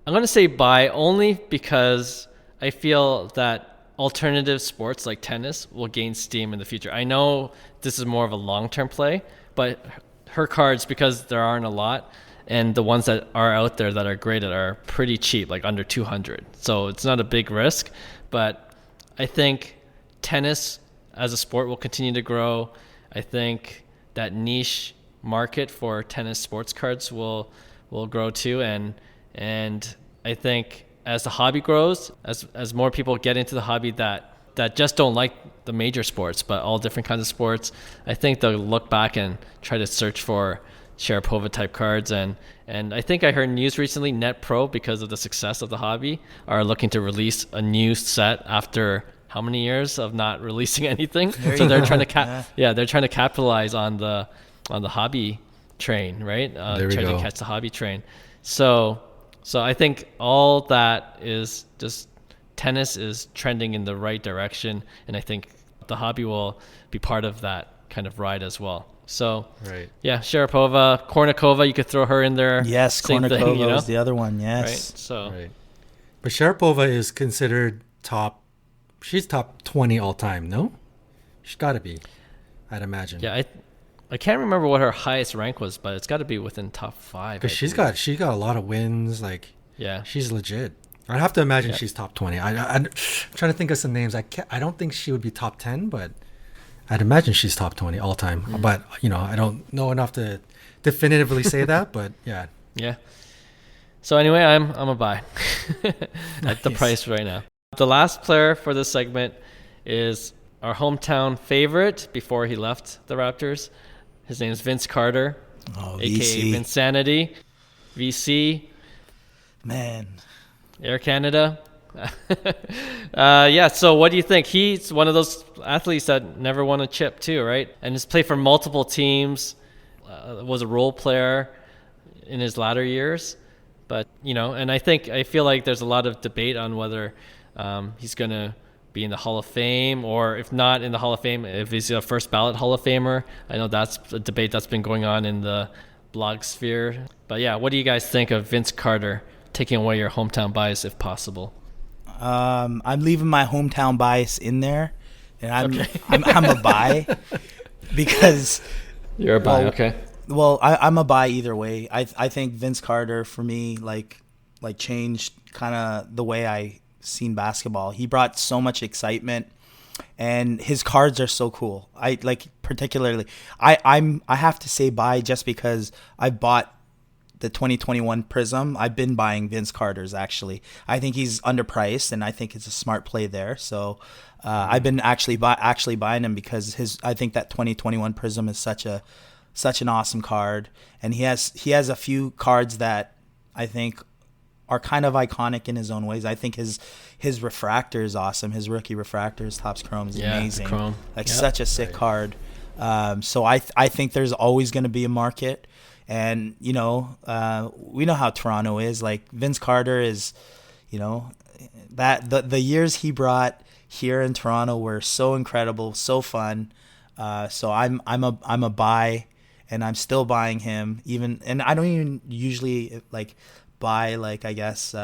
I'm going to say buy only because I feel that alternative sports like tennis will gain steam in the future. I know this is more of a long-term play, but her cards, because there aren't a lot, and the ones that are out there that are graded are pretty cheap, like under 200. So it's not a big risk, but I think tennis as a sport will continue to grow. I think that niche market for tennis sports cards will grow too, and I think as the hobby grows, as more people get into the hobby that just don't like the major sports but all different kinds of sports, I think they'll look back and try to search for Sharapova type cards, and I think I heard news recently Net Pro, because of the success of the hobby, are looking to release a new set after how many years of not releasing anything. So they're trying to they're trying to capitalize on the hobby train, right? Trying to catch the hobby train. So I think all that is just tennis is trending in the right direction, and I think the hobby will be part of that kind of ride as well. So yeah, Sharapova, Kornikova, you could throw her in there. Yes, Kornikova is the other one. Yes. Right? So, but Sharapova is considered she's top 20 all time, no? She's got to be, I'd imagine. Yeah, I can't remember what her highest rank was, but it's got to be within top 5. Because she got a lot of wins. Like, yeah, she's legit. I'd have to imagine she's top 20. I'm trying to think of some names. I don't think she would be top 10, but I'd imagine she's top 20 all time. But I don't know enough to definitively say that. But yeah. Yeah. So anyway, I'm a buy at the price right now. The last player for this segment is our hometown favorite before he left the Raptors. His name is Vince Carter, a.k.a. Vinsanity, VC. Man. Air Canada. So what do you think? He's one of those athletes that never won a chip too, right? And has played for multiple teams, was a role player in his latter years. But, and I feel like there's a lot of debate on whether he's going to be in the Hall of Fame, or if not in the Hall of Fame, if he's a first ballot Hall of Famer. I know that's a debate that's been going on in the blog sphere. But yeah, what do you guys think of Vince Carter taking away your hometown bias if possible? I'm leaving my hometown bias in there, and I'm a buy because you're a buy. Okay. Well, I'm a buy either way. I think Vince Carter for me like changed kind of the way I seen basketball. He brought so much excitement, and his cards are so cool. I have to say buy just because I bought the 2021 Prism. I've been buying Vince Carter's actually. I think he's underpriced, and I think it's a smart play there. So I've been actually buying him because I think that 2021 Prism is such an awesome card, and he has a few cards that I think are kind of iconic in his own ways. I think his refractor is awesome. His rookie refractor, his Topps Chrome is amazing. Chrome. Such a sick card. So I think there's always going to be a market. And, we know how Toronto is. Like, Vince Carter is, that the years he brought here in Toronto were so incredible, so fun. So I'm a buy, and I'm still buying him and I don't even usually buy I guess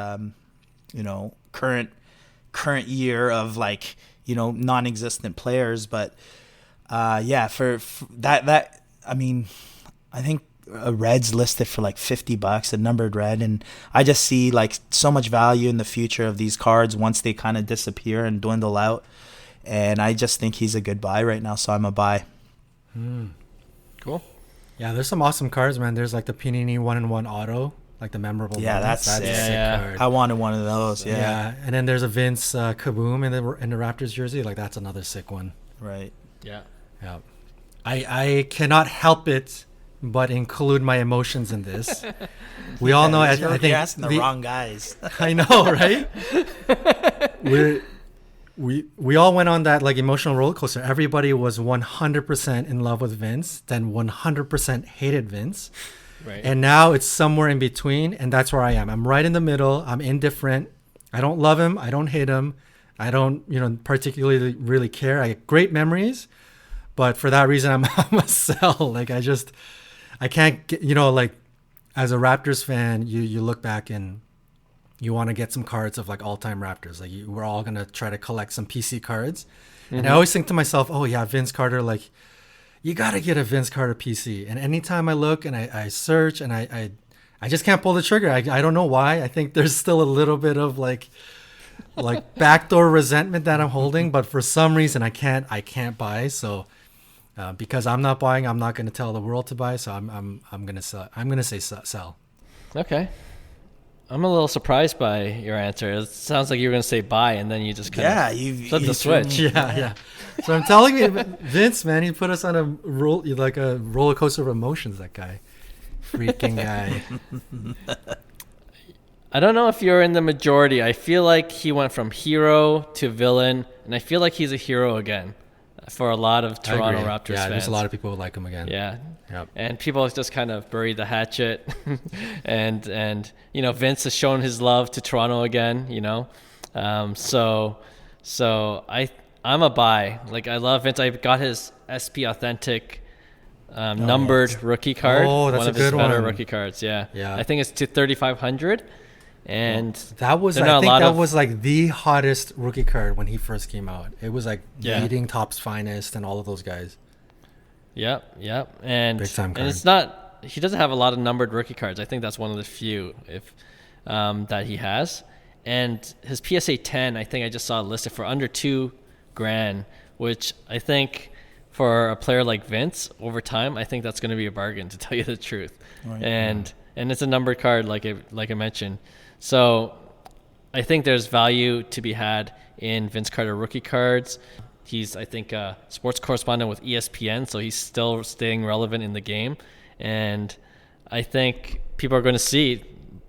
current year of non-existent players, but for that I mean, I think a red's listed for $50, a numbered red, and I just see so much value in the future of these cards once they kind of disappear and dwindle out, and I just think he's a good buy right now, so I'm a buy. Cool. Yeah, there's some awesome cards, man. There's the Panini 1-in-1 auto, the memorable. Yeah, that's a sick card. I wanted one of those. Yeah. And then there's a Vince Kaboom in the Raptors jersey. That's another sick one. Right. Yeah. Yeah. I cannot help it but include my emotions in this. We all know. I think you're asking the wrong guys. I know, right? We all went on that emotional roller coaster. Everybody was 100% in love with Vince, then 100% hated Vince. Right. And now it's somewhere in between, and that's where I am. I'm right in the middle. I'm indifferent. I don't love him. I don't hate him. I don't, particularly really care. I get great memories, but for that reason, I'm a sell. Like I can't get, like as a Raptors fan, you look back and you want to get some cards of like all-time Raptors. Like we're all gonna try to collect some PC cards, and I always think to myself, oh yeah, Vince Carter. Like you gotta get a Vince Carter PC. And anytime I look and I search and I just can't pull the trigger. I don't know why. I think there's still a little bit of like backdoor resentment that I'm holding, but for some reason I can't buy. So because I'm not buying, I'm not going to tell the world to buy. So I'm going to sell. I'm going to say sell. Okay. I'm a little surprised by your answer. It sounds like you were going to say buy, and then you just kind of flipped the switch. Yeah. So I'm telling you, Vince, man, he put us on a roller coaster of emotions. That guy, freaking guy. I don't know if you're in the majority. I feel like he went from hero to villain, and I feel like he's a hero again for a lot of Toronto Raptors fans. There's a lot of people who like him again. Yeah. Yep. And people just kind of buried the hatchet. and Vince has shown his love to Toronto again, So I'm a buy. Like, I love Vince. I got his SP Authentic numbered rookie card. Oh, that's one of a good his better one. rookie cards. Yeah. Yeah. I think it's to 3,500. And that was, I think that was like the hottest rookie card when he first came out. It was like beating Topps Finest and all of those guys. Yep. And big time card. And it's not, he doesn't have a lot of numbered rookie cards. I think that's one of the few that he has. And his PSA 10, I think I just saw listed for under $2,000, which I think for a player like Vince over time, I think that's going to be a bargain, to tell you the truth. Right. And it's a numbered card, like I mentioned. So I think there's value to be had in Vince Carter rookie cards. He's, I think, a sports correspondent with ESPN, so he's still staying relevant in the game. And I think people are going to see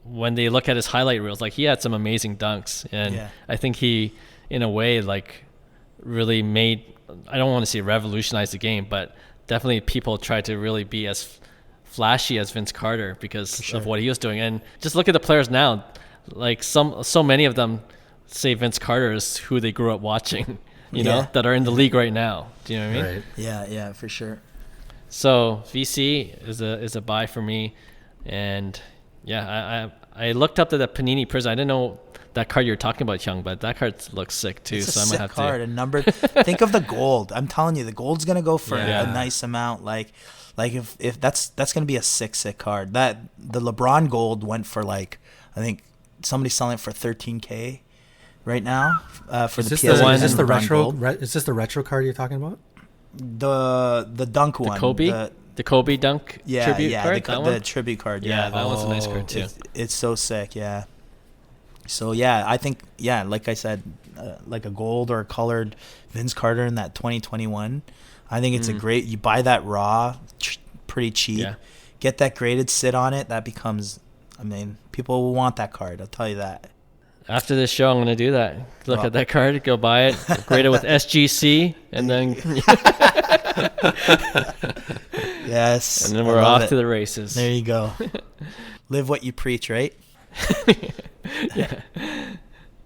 when they look at his highlight reels, like he had some amazing dunks. And I think he, in a way, like really made, I don't want to say revolutionize the game, but definitely people tried to really be as flashy as Vince Carter because of what he was doing. And just look at the players now. Like so many of them say Vince Carter is who they grew up watching, that are in the league right now. Do you know what I mean? Right. Yeah, for sure. So VC is a buy for me. And I looked up to the Panini Prism. I didn't know that card you're talking about, Hyung, but that card looks sick too. It's so a I'm gonna have card. to. A number. Think of the gold. I'm telling you, the gold's gonna go for a nice amount. Like if that's gonna be a sick card. That the LeBron gold went for I think somebody's selling it for $13,000 right now for the PS1. Is this the retro? Is this the retro card you're talking about? The dunk one. The Kobe dunk tribute card. The tribute card. Yeah, that one's a nice card too. It's so sick. Yeah. So I think like I said, like a gold or a colored Vince Carter in that 2021. I think it's a great. You buy that raw, pretty cheap. Yeah. Get that graded, sit on it. That becomes. I mean, people will want that card. I'll tell you that. After this show, I'm going to do that. Look at that card, go buy it, grade it with SGC, and then yes, and then we're off to the races. There you go. Live what you preach, right? Yeah.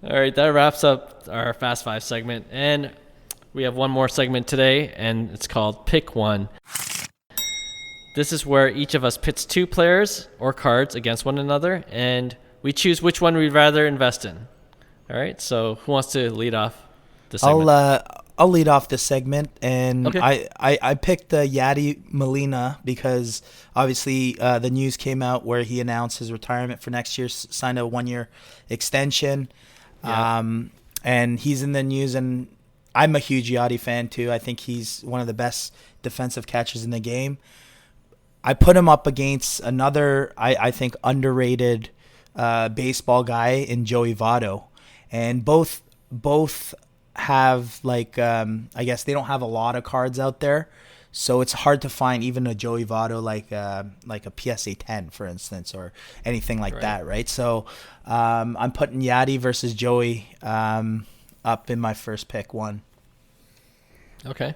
All right, that wraps up our Fast Five segment, and we have one more segment today, and it's called Pick One. This is where each of us pits two players or cards against one another, and we choose which one we'd rather invest in. All right, so who wants to lead off the segment? I'll lead off this segment, and okay. I picked Yadi Molina because obviously the news came out where he announced his retirement for next year, signed a 1-year extension, and he's in the news, and I'm a huge Yadi fan too. I think he's one of the best defensive catchers in the game. I put him up against another, I think, underrated baseball guy in Joey Votto. And both have, I guess they don't have a lot of cards out there. So it's hard to find even a Joey Votto like a PSA 10, for instance, or anything like that, right? So I'm putting Yadi versus Joey up in my first pick one. Okay.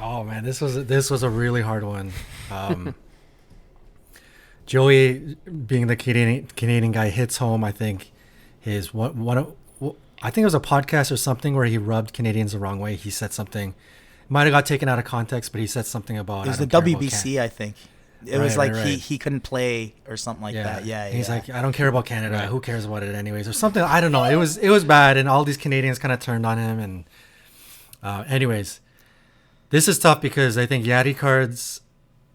Oh man, this was a really hard one. Joey, being the Canadian guy, hits home. I think his one I think it was a podcast or something where he rubbed Canadians the wrong way. He said something, might have got taken out of context, but he said something about it was the WBC, I think. It was like he couldn't play or something like that. Yeah, he's like, I don't care about Canada. Who cares about it anyways, or something. I don't know. It was bad, and all these Canadians kind of turned on him. And anyways, this is tough because I think Yadi cards.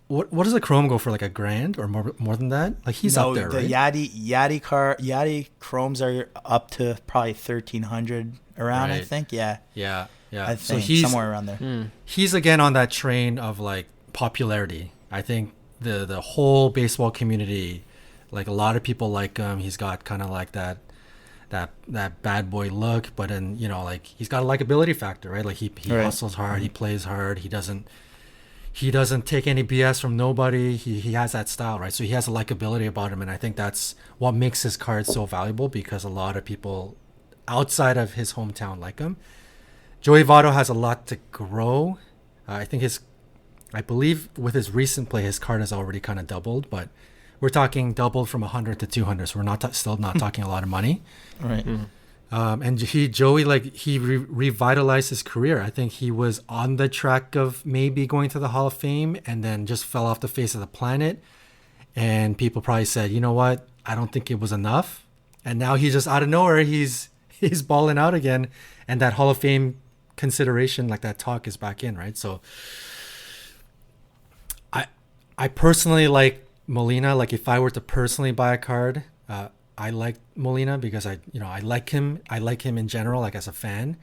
What does the Chrome go for? Like $1,000 or more than that? Like he's up there, right? Yadi Chromes are up to probably 1,300 around. Right. I think. Yeah. I think so he's somewhere around there. He's again on that train of like popularity. I think the whole baseball community, like a lot of people like him. He's got kind of like that bad boy look, but then like he's got a likability factor, right? Like he hustles hard, he plays hard, he doesn't take any BS from nobody. He has that style, right? So he has a likability about him, and I think that's what makes his card so valuable because a lot of people outside of his hometown like him. Joey Votto has a lot to grow. I believe with his recent play, his card has already kind of doubled, but we're talking doubled from 100 to 200, so we're not still not talking a lot of money. Right. And Joey revitalized his career. I think he was on the track of maybe going to the Hall of Fame and then just fell off the face of the planet. And people probably said, you know what? I don't think it was enough. And now he's just out of nowhere. He's balling out again. And that Hall of Fame consideration, like that talk is back in, right? So I personally like Molina. Like if I were to personally buy a card, I like Molina because I like him. I like him in general, like as a fan.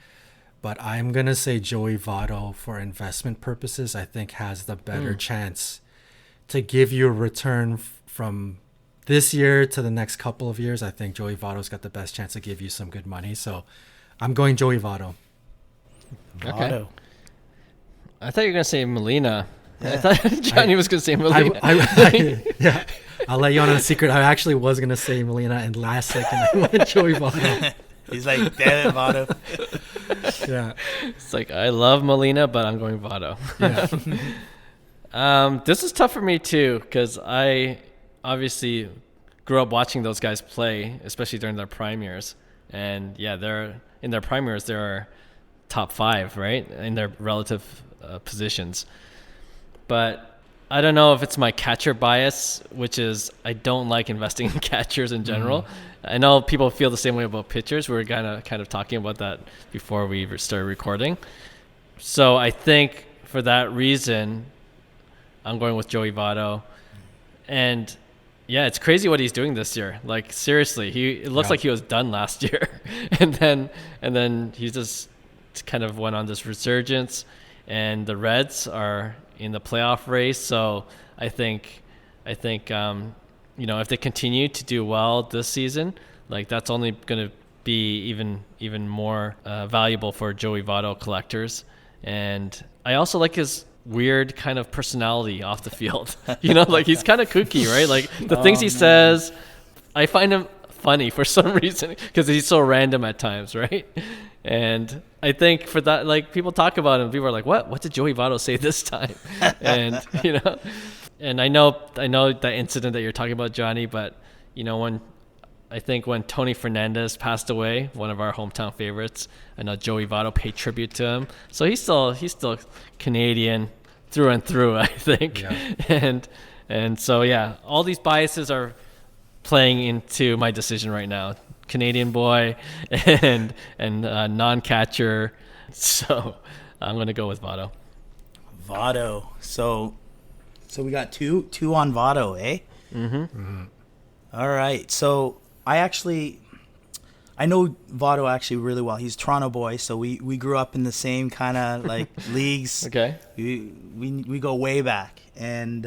But I'm gonna say Joey Votto for investment purposes. I think has the better chance to give you a return from this year to the next couple of years. I think Joey Votto's got the best chance to give you some good money. So I'm going Joey Votto. Okay. I thought you were gonna say Molina. Yeah. I thought Johnny was gonna say Molina. Yeah. I'll let you on a secret. I actually was going to say Molina, and last second I went Joey Votto. He's like, damn it, Votto. Yeah. It's like, I love Molina, but I'm going Votto. Yeah. This is tough for me, too, because I obviously grew up watching those guys play, especially during their prime years. And, yeah, in their prime years, they're top 5, right, in their relative positions. But I don't know if it's my catcher bias, which is I don't like investing in catchers in general. I know people feel the same way about pitchers. We were kind of talking about that before we started recording. So I think for that reason, I'm going with Joey Votto. And yeah, it's crazy what he's doing this year. Like seriously, it looks like he was done last year, and then he just kind of went on this resurgence. And the Reds are in the playoff race, so I think if they continue to do well this season, like that's only going to be even more valuable for Joey Votto collectors. And I also like his weird kind of personality off the field. Like he's kind of kooky, right? Like the things he says, I find him funny for some reason because he's so random at times, right? And I think for that, like people talk about him, people are like, what did Joey Votto say this time? And, and I know that incident that you're talking about, Johnny, but when Tony Fernandez passed away, one of our hometown favorites, I know Joey Votto paid tribute to him. So he's still Canadian through and through, I think. Yeah. And so, yeah, all these biases are playing into my decision right now. Canadian boy and non-catcher, so I'm gonna go with Votto. So we got two on Votto, eh? Mm-hmm. All right. So I know Votto actually really well. He's a Toronto boy, so we grew up in the same kind of like leagues. Okay. We go way back, and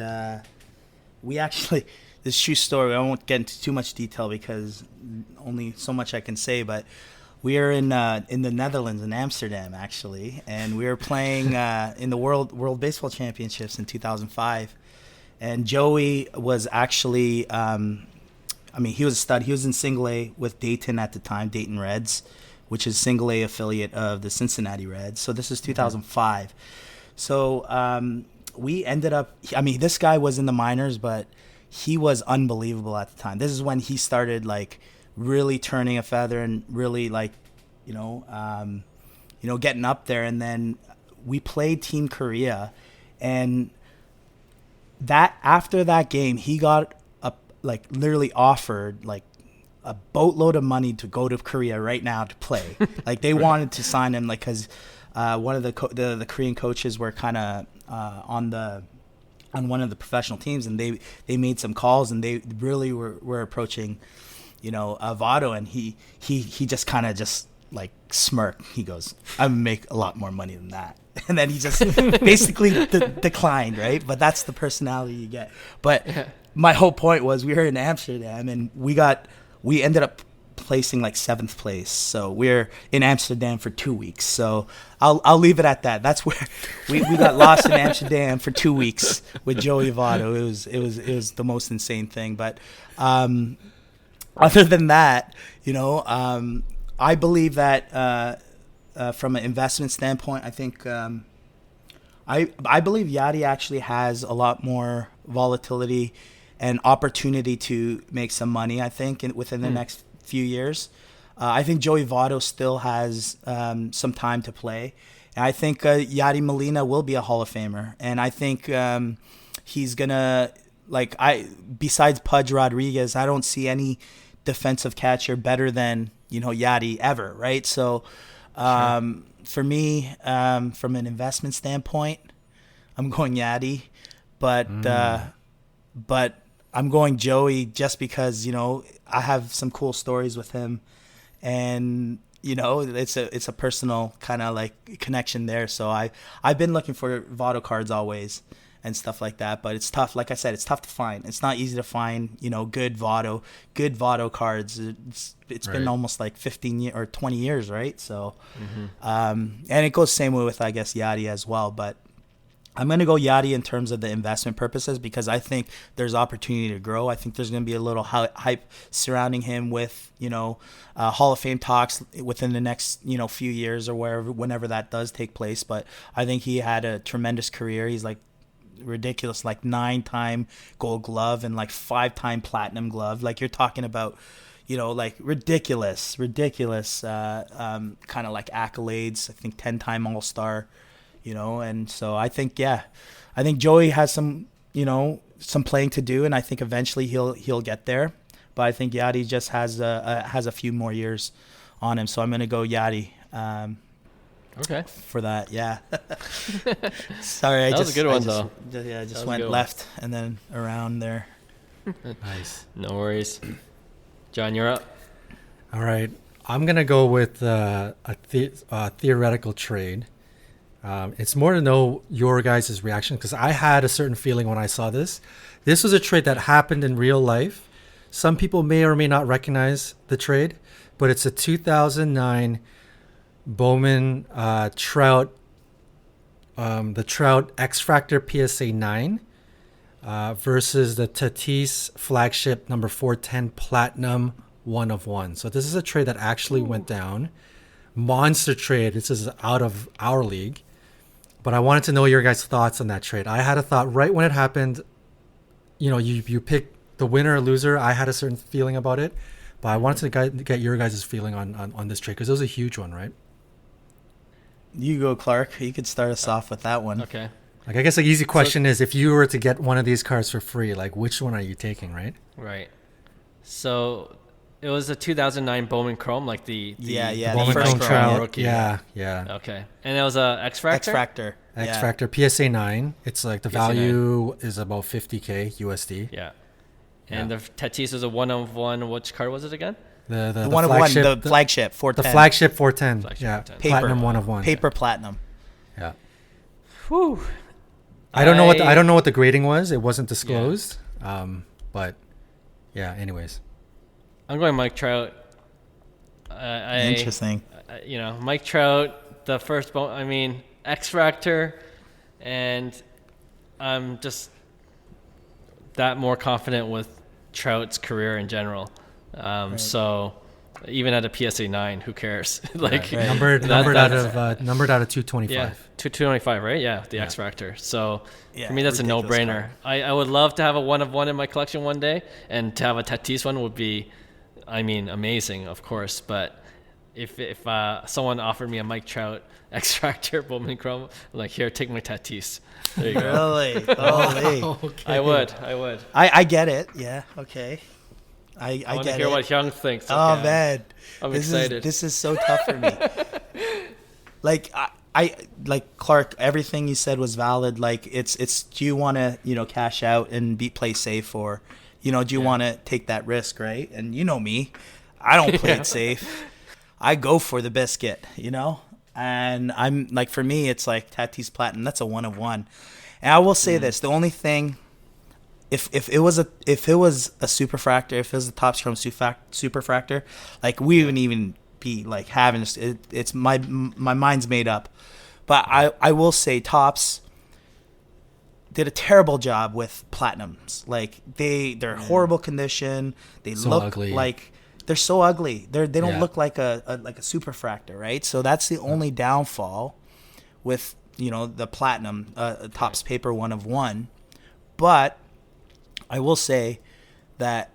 we actually. This true story. I won't get into too much detail because only so much I can say. But we are in the Netherlands, in Amsterdam, actually, and we were playing in the World Baseball Championships in 2005. And Joey was actually, he was a stud. He was in Single A with Dayton at the time, Dayton Reds, which is Single A affiliate of the Cincinnati Reds. So this is 2005. So we ended up. This guy was in the minors, but he was unbelievable at the time. This is when he started like really turning a feather and really like, getting up there. And then we played Team Korea, and that after that game, he got literally offered like a boatload of money to go to Korea right now to play. Like they wanted to sign him, like because one of the Korean coaches were kind of on one of the professional teams, and they made some calls, and they really were approaching, Votto, and he just kind of just like smirk. He goes, "I would make a lot more money than that," and then he just basically declined, right? But that's the personality you get. But my whole point was we were in Amsterdam, and we ended up placing like 7th place. So we're in Amsterdam for 2 weeks. So I'll leave it at that. That's where we got lost in Amsterdam for 2 weeks with Joey Votto. It was the most insane thing. But other than that, I believe that from an investment standpoint, I think I believe Yadi actually has a lot more volatility and opportunity to make some money, I think, within the next few years. I think Joey Votto still has some time to play. And I think Yadi Molina will be a Hall of Famer. And I think he's going to, besides Pudge Rodriguez, I don't see any defensive catcher better than, Yadi ever, right? So for me, from an investment standpoint, I'm going Yadi. But I'm going Joey just because, I have some cool stories with him, and, it's a personal kind of like connection there. So I've been looking for Votto cards always and stuff like that, but it's tough. Like I said, it's tough to find. It's not easy to find, good Votto cards. It's been almost like 15 or 20 years, right? So, and it goes the same way with, I guess, Yadi as well, but I'm going to go Yadi in terms of the investment purposes because I think there's opportunity to grow. I think there's going to be a little hype surrounding him with, Hall of Fame talks within the next, few years or whenever that does take place. But I think he had a tremendous career. He's like ridiculous, like 9-time Gold Glove and like 5-time Platinum Glove. Like you're talking about, like ridiculous, kind of like accolades. I think 10-time All-Star. And so I think Joey has some playing to do, and I think eventually he'll get there. But I think Yadi just has a few more years on him, so I'm gonna go Yadi. Okay. For that, yeah. Sorry, that was a good one though. I just went left and then around there. Nice. No worries. John, you're up. All right, I'm gonna go with a theoretical trade. It's more to know your guys' reaction because I had a certain feeling when I saw this. This was a trade that happened in real life. Some people may or may not recognize the trade, but it's a 2009 Bowman Trout, the Trout Xfractor PSA 9 versus the Tatis Flagship number 410 Platinum 1 of 1. So this is a trade that actually went down. Monster trade. This is out of our league. But I wanted to know your guys' thoughts on that trade. I had a thought right when it happened. You pick the winner or loser. I had a certain feeling about it. But I wanted to get your guys' feeling on this trade because it was a huge one, right? You go, Clark. You could start us off with that one. Okay. I guess the easy question is if you were to get one of these cards for free, which one are you taking, right? Right. So it was a 2009 Bowman Chrome, like the Bowman first Chrome Chrome rookie. Yeah. Okay. And it was a Xfractor? Xfractor PSA 9. It's like the value is about 50K USD. Yeah. And the Tatis was a 1 of 1. Which card was it again? The 1 of 1, the flagship 410. The flagship 410. Flagship 410. Platinum 1 of 1. Paper platinum. Yeah. Whew. I don't know what the grading was. It wasn't disclosed. But yeah, anyways. I'm going Mike Trout. Interesting. Mike Trout, the first Xfractor, and I'm just that more confident with Trout's career in general. So even at a PSA 9, who cares? Numbered out of 225. Yeah, 225, right? Yeah, the Xfractor. So for me, that's a no-brainer. Card. I would love to have a 1 of 1 in my collection one day, and to have a Tatis one would be I mean, amazing, of course. But if someone offered me a Mike Trout Xfractor Bowman Chrome, I'm like, here, take my Tatis. There you go. Really? Holy. Okay. I would. I get it. Yeah. Okay. I want get to hear it. what Hyung thinks. Oh man, I'm excited. This is so tough for me. Like I like Clark. Everything you said was valid. Like it's. Do you want to cash out and play safe, or do you want to take that risk, right? And you know me, I don't play it safe. I go for the biscuit, And I'm like, for me, it's like Tatis Platinum. That's a 1 of 1. And I will say this: the only thing. If it was a Superfractor, if it was a Topps Chrome Superfractor, like we wouldn't even be like having it. It's my mind's made up. But I will say Topps did a terrible job with platinums. Like they're horrible condition. They so look ugly. like they're so ugly. They don't look like a Superfractor, right? So that's the only downfall with the platinum Topps paper 1 of 1. But I will say that,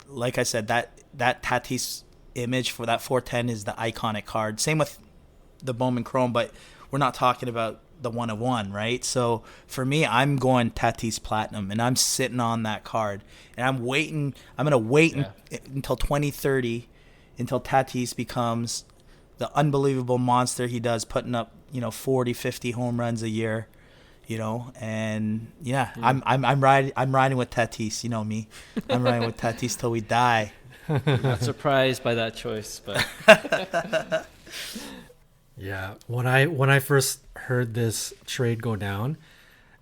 like I said, that Tatis image for that 410 is the iconic card. Same with the Bowman Chrome, but we're not talking about the 1 of 1, right? So for me, I'm going Tatis Platinum, and I'm sitting on that card, and I'm waiting. I'm gonna wait until 2030, until Tatis becomes the unbelievable monster he does, putting up 40, 50 home runs a year. I'm riding with Tatis. You know me, I'm riding with Tatis till we die. Not surprised by that choice, but yeah. When I first heard this trade go down,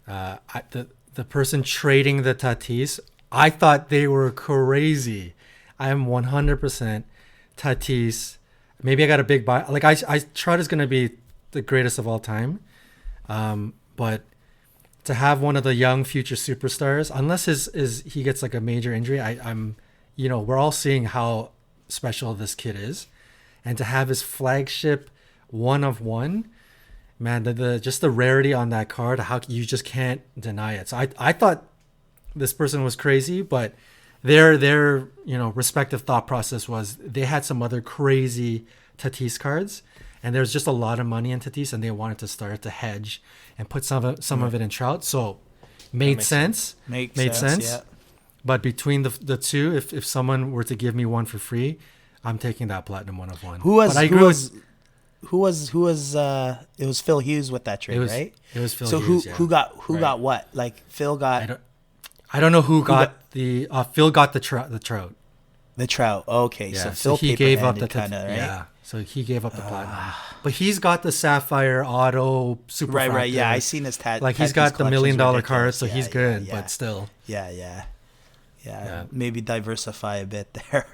the person trading the Tatis, I thought they were crazy. I am 100% Tatis. Maybe I got a big buy. Like I Trout is gonna be the greatest of all time, but to have one of the young future superstars, unless he gets like a major injury, I'm we're all seeing how special this kid is, and to have his flagship 1 of 1, man, just the rarity on that card, how you just can't deny it. So I thought this person was crazy, but their respective thought process was they had some other crazy Tatis cards, and there's just a lot of money in Tatis, and they wanted to start to hedge and put some of it in Trout. So made sense. Made sense. Yeah. But between the two, if someone were to give me one for free, I'm taking that platinum 1 of 1. Who was it was Phil Hughes with that trade, right? It was Phil so Hughes. So who got what? Like Phil got I don't know who got the Phil got the Trout. The Trout. Okay, yeah, so Phil he gave up the kind of, right? Yeah. So he gave up the platinum. But he's got the Sapphire Auto Super Right. Yeah, I seen his like he's got the $1 million card, so he's good, yeah. but still. Yeah. Maybe diversify a bit there.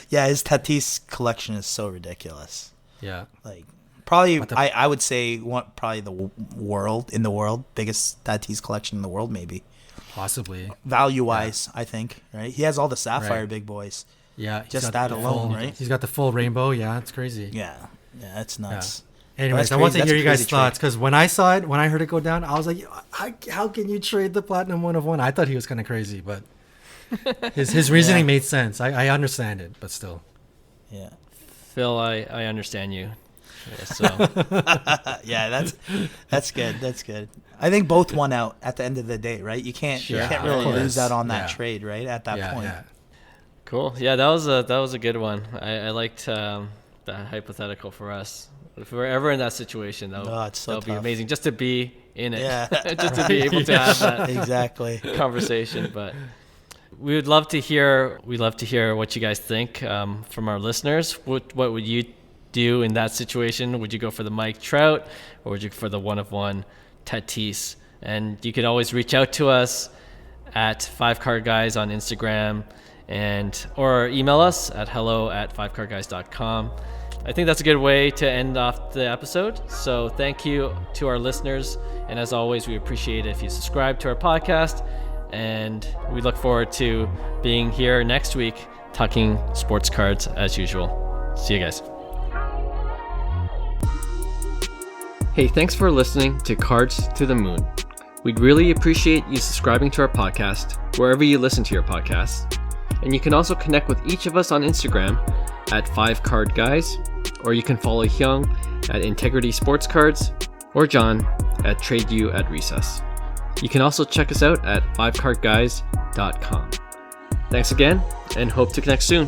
Yeah, his Tatis collection is so ridiculous. Yeah. Like probably I would say probably the world biggest Tatis collection in the world, maybe. Possibly. Value wise, I think, right? He has all the Sapphire big boys. Yeah, just that alone, right? He's got the full rainbow. Yeah, it's crazy. Yeah, it's nuts. Yeah. Anyways, I want to hear you guys' thoughts, because when I saw it, when I heard it go down, I was like, how can you trade the platinum 1 of 1? I thought he was kind of crazy, but his reasoning made sense. I understand it, but still. Yeah. Phil, I understand you. Yeah, so. Yeah, that's good. That's good. I think both won out at the end of the day, right? You can't really lose out on that trade, right? At that point. Yeah. Cool. Yeah, that was a good one. I liked that hypothetical for us. If we're ever in that situation, that would be amazing, just to be in it. Yeah. Just to be able to have that conversation. But we'd love to hear what you guys think from our listeners. What would you do in that situation? Would you go for the Mike Trout, or would you go for the 1 of 1 Tatis? And you could always reach out to us at 5cardguys on Instagram, or email us at hello@5cardguys.com. I think that's a good way to end off the episode. So thank you to our listeners, and as always, we appreciate it if you subscribe to our podcast, and we look forward to being here next week talking sports cards as usual. See you guys. Hey, thanks for listening to Cards to the Moon. We'd really appreciate you subscribing to our podcast wherever you listen to your podcasts. And you can also connect with each of us on Instagram at 5cardguys, or you can follow Hyung at Integrity Sports Cards or John at TradeU at Recess. You can also check us out at 5cardguys.com. Thanks again, and hope to connect soon.